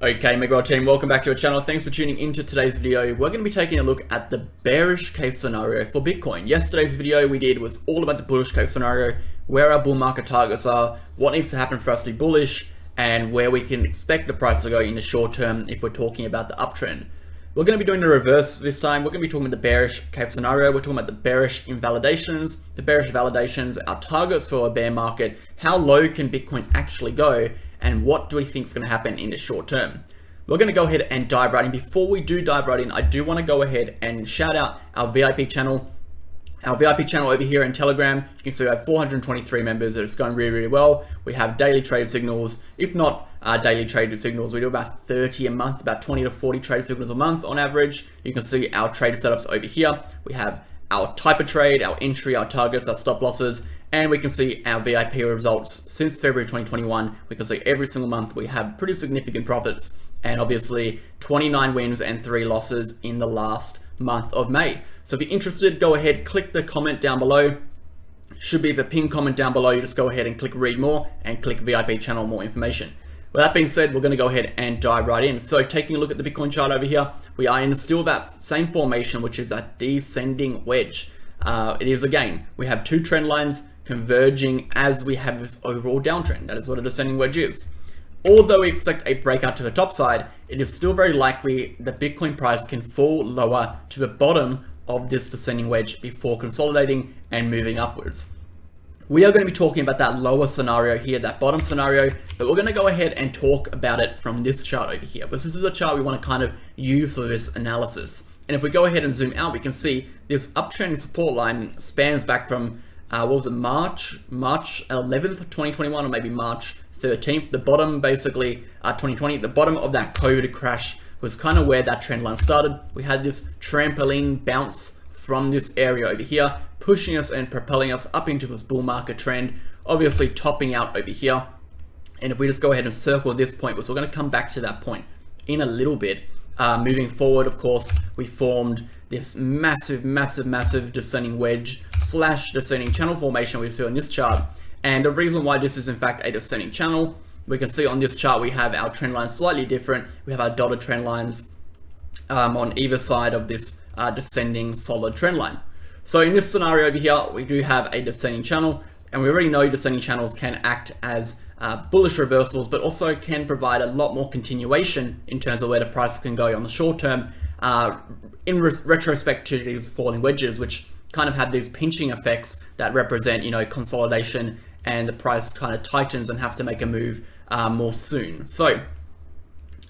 Okay, MegaWhale team, welcome back to our channel. Thanks for tuning into today's video. We're going to be taking a look at the bearish case scenario for Bitcoin. Yesterday's video we did was all about the bullish case scenario, where our bull market targets are, what needs to happen for us to be bullish, and where we can expect the price to go in the short term if we're talking about the uptrend. We're going to be doing the reverse this time. We're going to be talking about the bearish case scenario. We're talking about the bearish invalidations, the bearish validations, our targets for a bear market, how low can Bitcoin actually go, and what do we think is going to happen in the short term. We're going to go ahead and dive right in. Before we do dive right in, I do want to go ahead and shout out our VIP channel. Our VIP channel over here in Telegram, you can see we have 423 members. It's going really, really well. We have daily trade signals. If not daily trade signals, we do about 30 a month, about 20 to 40 trade signals a month on average. You can see our trade setups over here. We have our type of trade, our entry, our targets, our stop losses, and we can see our VIP results since February 2021. We can see every single month we have pretty significant profits, and obviously 29 wins and 3 losses in the last month of May. So if you're interested, go ahead, click the comment down below. Should be the pinned comment down below. You just go ahead and click read more and click VIP channel more information. With that being said, we're going to go ahead and dive right in. So taking a look at the Bitcoin chart over here, we are in still that same formation, which is a descending wedge. It is, again, we have 2 trend lines converging as we have this overall downtrend. That is what a descending wedge is. Although we expect a breakout to the top side, it is still very likely the Bitcoin price can fall lower to the bottom of this descending wedge before consolidating and moving upwards. We are going to be talking about that lower scenario here, that bottom scenario, but we're going to go ahead and talk about it from this chart over here. But this is a chart we want to kind of use for this analysis. And if we go ahead and zoom out, we can see this uptrending support line spans back from, what was it, March 11th, 2021, or maybe March 13th. The bottom, basically, 2020, the bottom of that COVID crash was kind of where that trend line started. We had this trampoline bounce from this area over here, pushing us and propelling us up into this bull market trend, obviously topping out over here. And if we just go ahead and circle this point, so we're going to come back to that point in a little bit. Moving forward, of course, we formed this massive descending wedge / descending channel formation we see on this chart. And the reason why this is in fact a descending channel, we can see on this chart we have our trend lines slightly different. We have our dotted trend lines on either side of this descending solid trend line. So in this scenario over here, we do have a descending channel, and we already know descending channels can act as bullish reversals, but also can provide a lot more continuation in terms of where the price can go on the short term, in retrospect to these falling wedges, which kind of have these pinching effects that represent, you know, consolidation, and the price kind of tightens and have to make a move more soon. So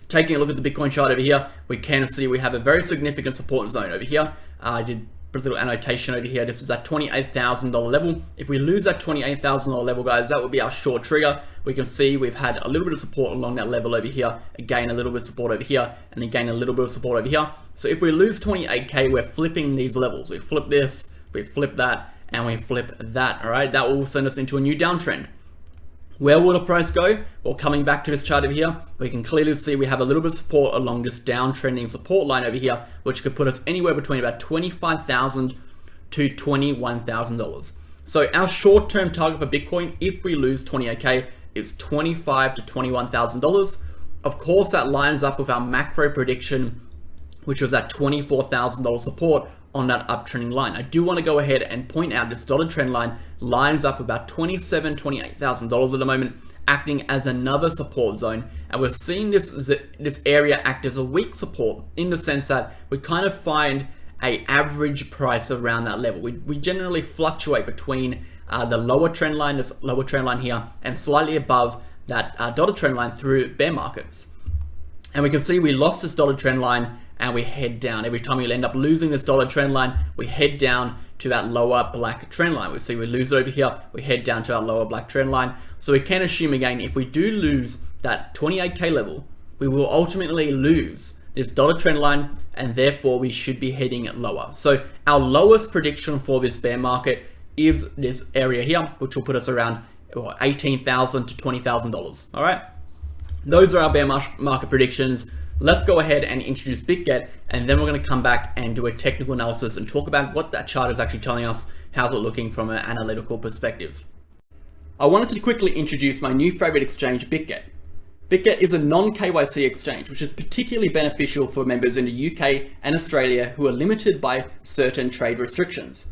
taking a look at the Bitcoin chart over here, we can see we have a very significant support zone over here. I did put a little annotation over here. This is that $28,000 level. If we lose that $28,000 level, guys, that would be our short trigger. We can see we've had a little bit of support along that level over here, again a little bit of support over here, and again a little bit of support over here. So if we lose 28k, we're flipping these levels. We flip this, we flip that, and we flip that. All right, that will send us into a new downtrend. Where will the price go? Well, coming back to this chart over here, we can clearly see we have a little bit of support along this downtrending support line over here, which could put us anywhere between about $25,000 to $21,000. So our short-term target for Bitcoin, if we lose 28k, is $25,000 to $21,000. Of course, that lines up with our macro prediction, which was that $24,000 support on that uptrending line. I do want to go ahead and point out this dotted trend line lines up about $27,000, $28,000 at the moment, acting as another support zone. And we're seeing this area act as a weak support in the sense that we kind of find a average price around that level. We generally fluctuate between the lower trend line, this lower trend line here, and slightly above that dotted trend line through bear markets. And we can see we lost this dotted trend line and we head down. Every time we end up losing this dotted trend line, we head down to that lower black trend line. We see we lose it over here, we head down to our lower black trend line. So we can assume again, if we do lose that 28k level, we will ultimately lose this dotted trend line, and therefore we should be heading lower. So our lowest prediction for this bear market is this area here, which will put us around $18,000 to $20,000. All right, those are our bear market predictions. Let's go ahead and introduce Bitget, and then we're going to come back and do a technical analysis and talk about what that chart is actually telling us. How's it looking from an analytical perspective? I wanted to quickly introduce my new favorite exchange, Bitget. Bitget is a non-KYC exchange, which is particularly beneficial for members in the UK and Australia who are limited by certain trade restrictions.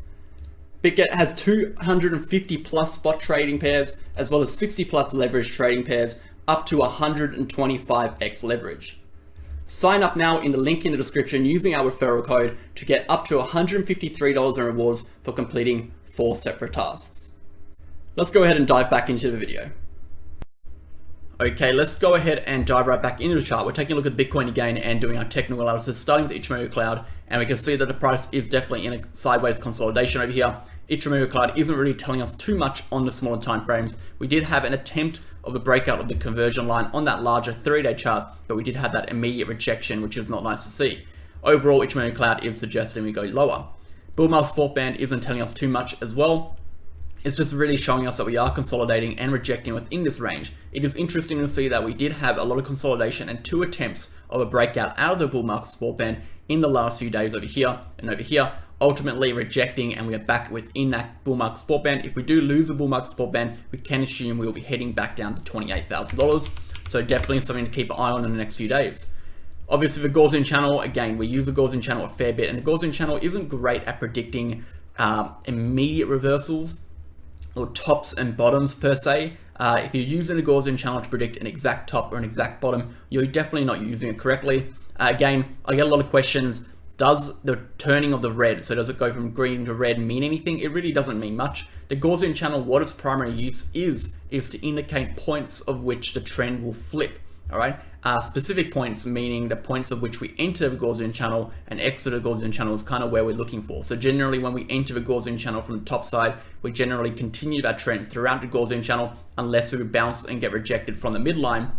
Bitget has 250 plus spot trading pairs, as well as 60 plus leverage trading pairs, up to 125x leverage. Sign up now in the link in the description using our referral code to get up to $153 in rewards for completing 4 separate tasks. Let's go ahead and dive back into the video. Okay, let's go ahead and dive right back into the chart. We're taking a look at Bitcoin again and doing our technical analysis, starting with Ichimoku Cloud, and we can see that the price is definitely in a sideways consolidation over here. Ichimoku Cloud isn't really telling us too much on the smaller time frames. We did have an attempt of a breakout of the conversion line on that larger 3-day chart, but we did have that immediate rejection, which is not nice to see. Overall, Ichimoku Cloud is suggesting we go lower. Bull market support band isn't telling us too much as well. It's just really showing us that we are consolidating and rejecting within this range. It is interesting to see that we did have a lot of consolidation and 2 attempts of a breakout out of the bull market support band in the last few days over here and over here, ultimately rejecting, and we are back within that bull market support band. If we do lose a bull market support band, we can assume we will be heading back down to $28,000. So definitely something to keep an eye on in the next few days. Obviously, the Gaussian channel, again, we use the Gaussian channel a fair bit, and the Gaussian channel isn't great at predicting immediate reversals or tops and bottoms per se. If you're using the Gaussian channel to predict an exact top or an exact bottom, you're definitely not using it correctly. Again, I get a lot of questions. Does the turning of the red, so does it go from green to red, mean anything? It really doesn't mean much. The Gaussian channel, what its primary use is to indicate points of which the trend will flip. All right, specific points meaning the points of which we enter the Gaussian channel and exit the Gaussian channel is kind of where we're looking for. So generally when we enter the Gaussian channel from the top side, we generally continue that trend throughout the Gaussian channel unless we bounce and get rejected from the midline.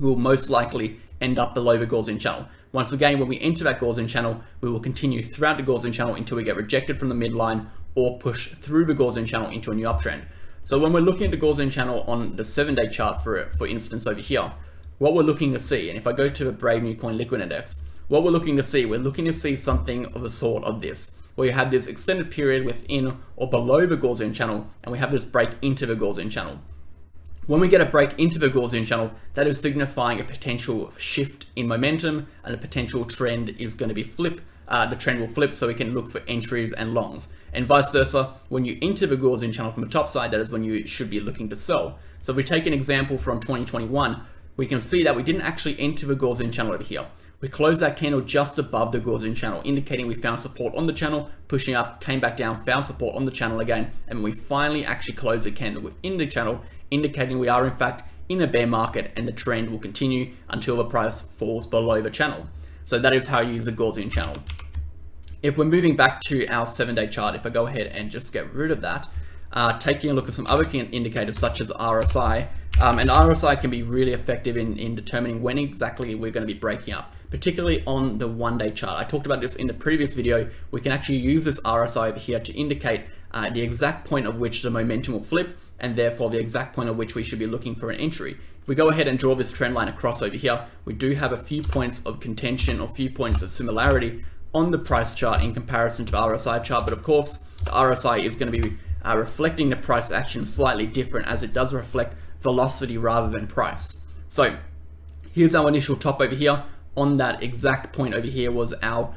We will most likely end up below the Gaussian channel. Once again, when we enter that Gaussian channel, we will continue throughout the Gaussian channel until we get rejected from the midline or push through the Gaussian channel into a new uptrend. So when we're looking at the Gaussian channel on the 7-day chart, for instance over here, what we're looking to see, and if I go to the Brave New Coin Liquid Index, what we're looking to see something of a sort of this, where you have this extended period within or below the Gaussian channel, and we have this break into the Gaussian channel. When we get a break into the Gaussian channel, that is signifying a potential shift in momentum, and a potential trend is going to be flip. The trend will flip, so we can look for entries and longs, and vice versa. When you enter the Gaussian channel from the top side, that is when you should be looking to sell. So if we take an example from 2021, we can see that we didn't actually enter the Gaussian channel over here. We closed that candle just above the Gaussian channel, indicating we found support on the channel, pushing up, came back down, found support on the channel again, and we finally actually closed the candle within the channel, indicating we are in fact in a bear market and the trend will continue until the price falls below the channel. So that is how you use a Gaussian channel. If we're moving back to our 7-day chart, if I go ahead and just get rid of that, taking a look at some other key indicators such as RSI, and RSI can be really effective in determining when exactly we're going to be breaking up, particularly on the 1-day chart. I talked about this in the previous video. We can actually use this RSI over here to indicate the exact point of which the momentum will flip, and therefore the exact point of which we should be looking for an entry. If we go ahead and draw this trend line across over here, we do have a few points of contention or few points of similarity on the price chart in comparison to the RSI chart, but of course the RSI is going to be reflecting the price action slightly different, as it does reflect velocity rather than price. So here's our initial top over here. On that exact point over here was our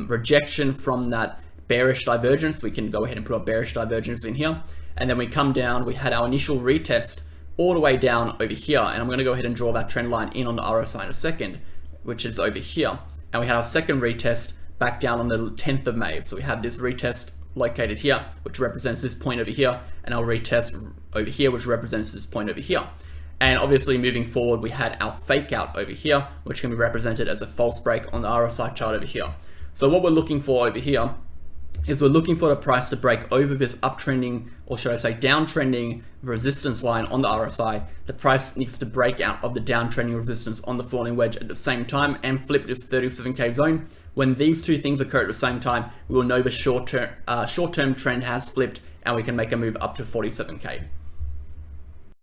rejection from that bearish divergence. We can go ahead and put our bearish divergence in here, and then we come down. We had our initial retest all the way down over here, and I'm going to go ahead and draw that trend line in on the RSI in a second, which is over here. And we had our second retest back down on the 10th of May. So we have this retest located here, which represents this point over here, and our retest over here, which represents this point over here. And obviously moving forward, we had our fake out over here, which can be represented as a false break on the RSI chart over here. So what we're looking for over here is we're looking for the price to break over this uptrending, or should I say downtrending resistance line on the RSI. The price needs to break out of the downtrending resistance on the falling wedge at the same time and flip this 37K zone. When these two things occur at the same time, we will know the short-term trend has flipped, and we can make a move up to 47K.